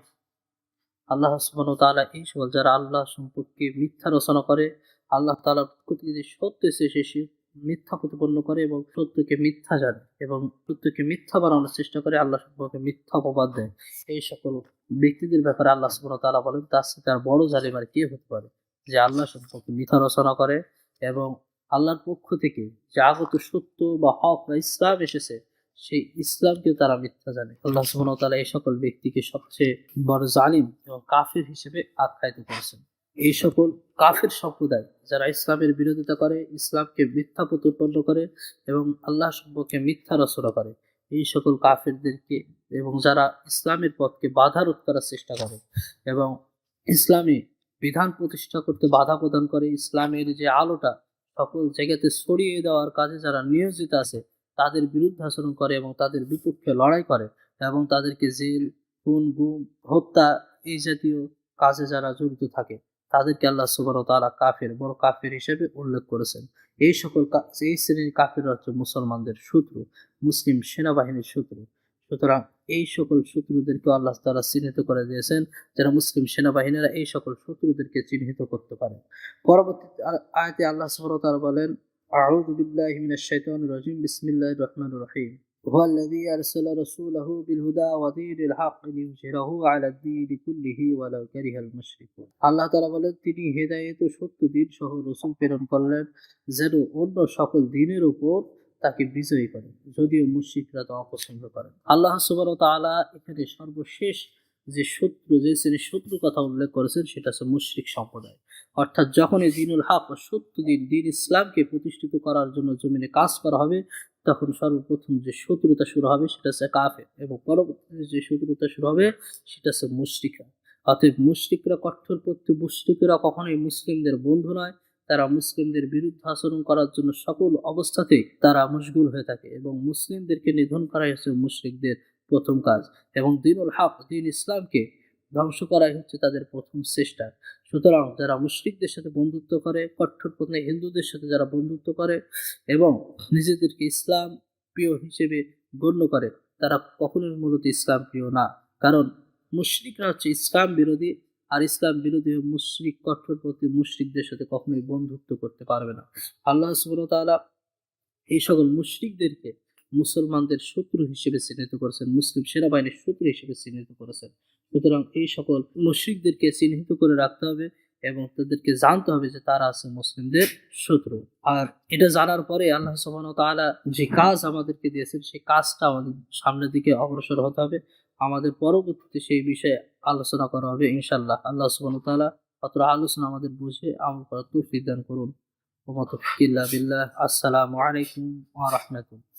আল্লাহ সুবহানাহু ওয়া তাআলা এই সকল যারা আল্লাহ সম্পর্কে মিথ্যা রচনা করে, আল্লাহ তাআলার পক্ষ থেকে যে সত্য এসেছে সে মিথ্যা প্রতিপন্ন করে এবং সত্যকে মিথ্যা জানে এবং সত্যকে মিথ্যা বানানোর চেষ্টা করে, আল্লাহ সম্পর্কে মিথ্যা অপবাদ দেয়। এই সকল ব্যক্তিদের ব্যাপারে আল্লাহ সুবহানাহু ওয়া তাআলা বলেন, তার সাথে আর বড় জালিম আর কে হতে পারে, যে আল্লাহ সম্পর্কে মিথ্যা রচনা করে এবং আল্লাহর পক্ষ থেকে যে আগত সত্য বা হক বা ইসলাম এসেছে সেই ইসলামকেও তারা মিথ্যা জানে। আল্লাহ সুবহানাহু ওয়া তাআলা এই সকল ব্যক্তিকে সবচেয়ে বড় জালিম এবং কাফির হিসেবে আখ্যায়িত করেছেন। এই সকল কাফির সম্প্রদায় যারা ইসলামের বিরোধিতা করে, ইসলামকে মিথ্যা প্রতিপন্ন করে এবং আল্লাহ সম্পর্কে মিথ্যা রচনা করে, এই সকল কাফিরদেরকে এবং যারা ইসলামের পথকে বাধা রোধ করার চেষ্টা করে এবং ইসলামী বিধান প্রতিষ্ঠা করতে বাধা প্রদান করে, ইসলামের যে আলোটা সকল জায়গাতে ছড়িয়ে দেওয়ার কাজে যারা নিয়োজিত আছে, তাদের বিরুদ্ধে আচরণ করে এবং তাদের বিপক্ষে লড়াই করে এবং তাদেরকে জেল, খুন, গুম, হত্যা এই জাতীয় কাজে যারা জড়িত থাকে, তাদেরকে আল্লাহ সুবহানাহু ওয়া তাআলা কাফির, বড় কাফির হিসেবে উল্লেখ করেছেন। এই সকল এই শ্রেণীর কাফিররা হচ্ছে মুসলমানদের শত্রু, মুসলিম সেনাবাহিনীর শত্রু। সুতরাং এই সকল শত্রুদেরকে আল্লাহ তাআলা চিহ্নিত করে দিয়েছেন, যারা মুসলিম সেনাবাহিনীরা এই সকল শত্রুদেরকে চিহ্নিত করতে পারে। পরবর্তী আয়াতে আল্লাহ সুবহানাহু ওয়া তাআলা বলেন, আউযু বিল্লাহি মিনাশ শাইতানির রাজিম, বিসমিল্লাহির রহমানির রহিম। هو الذي أرسل رسوله بالهدى ودين الحق ليظهره على الدين كله ولو كره المشركون। আল্লাহ তাআলা বলেন, তিনি হেদায়েত ও সত্য দ্বীন সহ রাসূল প্রেরণ করলেন যেন অন্য সকল দ্বীনের উপর তাকে বিজয়ী করে, যদিও মুশরিকরা তা অপছন্দ করে। আল্লাহ সুবহানাহু ওয়া তাআলা এখানে সর্বশেষ যে শত্রু, যে শ্রেণীর শত্রুর কথা উল্লেখ করেছেন সেটা হচ্ছে মুশরিক সম্প্রদায়। অর্থাৎ যখনই দ্বীনুল হক ও সত্য দ্বীন ইসলামকে প্রতিষ্ঠিত করার জন্য জমিনে কাজ করা হবে, তখন সর্বপ্রথম যে শত্রুতা শুরু হবে সেটা হচ্ছে কাফের এবং পরবর্তীতে যে শত্রুতা শুরু হবে সেটা হচ্ছে মুশরিকরা। অতএব মুশরিকরা, কট্টরপন্থী মুশরিকরা কখনোই মুসলিমদের বন্ধু নয়। তারা মুসলিমদের বিরুদ্ধে আচরণ করার জন্য সকল অবস্থাতেই তারা মশগুল হয়ে থাকে এবং মুসলিমদেরকে নিধন করাই হচ্ছে মুশরিকদের প্রথম কাজ এবং দ্বীনুল হক, দ্বীন ইসলামকে ধ্বংস করাই হচ্ছে তাদের প্রথম চেষ্টা। সুতরাং যারা মুশরিকদের সাথে বন্ধুত্ব করে, কট্টরপন্থী হিন্দুদের সাথে যারা বন্ধুত্ব করে এবং নিজেদেরকে ইসলাম প্রিয় হিসেবে গণ্য করে, তারা কখনোই মূলত ইসলাম প্রিয় না। কারণ মুশরিকরা হচ্ছে ইসলাম বিরোধী, আর ইসলাম বিরোধী মুশরিক, কট্টরপন্থী মুশরিকদের সাথে কখনোই বন্ধুত্ব করতে পারবে না। আল্লাহ সুবহানাহু ওয়া তাআলা এই সকল মুশরিকদেরকে মুসলমানদের শত্রু হিসেবে চিহ্নিত করেছেন, মুসলিম সেনাবাহিনীর শত্রু হিসেবে চিহ্নিত করেছেন। সুতরাং এই সকল মুশরিকদেরকে চিহ্নিত করে রাখতে হবে এবং তাদেরকে জানতে হবে যে তারা আছে মুসলিমদের শত্রু। আর এটা জানার পরে আল্লাহ সুবহানাহু ওয়া তাআলা যে কাজ আমাদেরকে দিয়েছেন সেই কাজটা আমাদের সামনের দিকে অগ্রসর হতে হবে। আমাদের পরবর্তীতে সেই বিষয়ে আলোচনা করা হবে ইনশাআল্লাহ। আল্লাহ সুবহানাহু ওয়া তাআলা অত্র আলোচনা আমাদের বুঝে আমল করার তৌফিক দান করুন। ওয়া মা তাওফীক ইল্লা বিল্লাহ। আসসালামু আলাইকুম ওয়া রাহমাতুল্লাহ।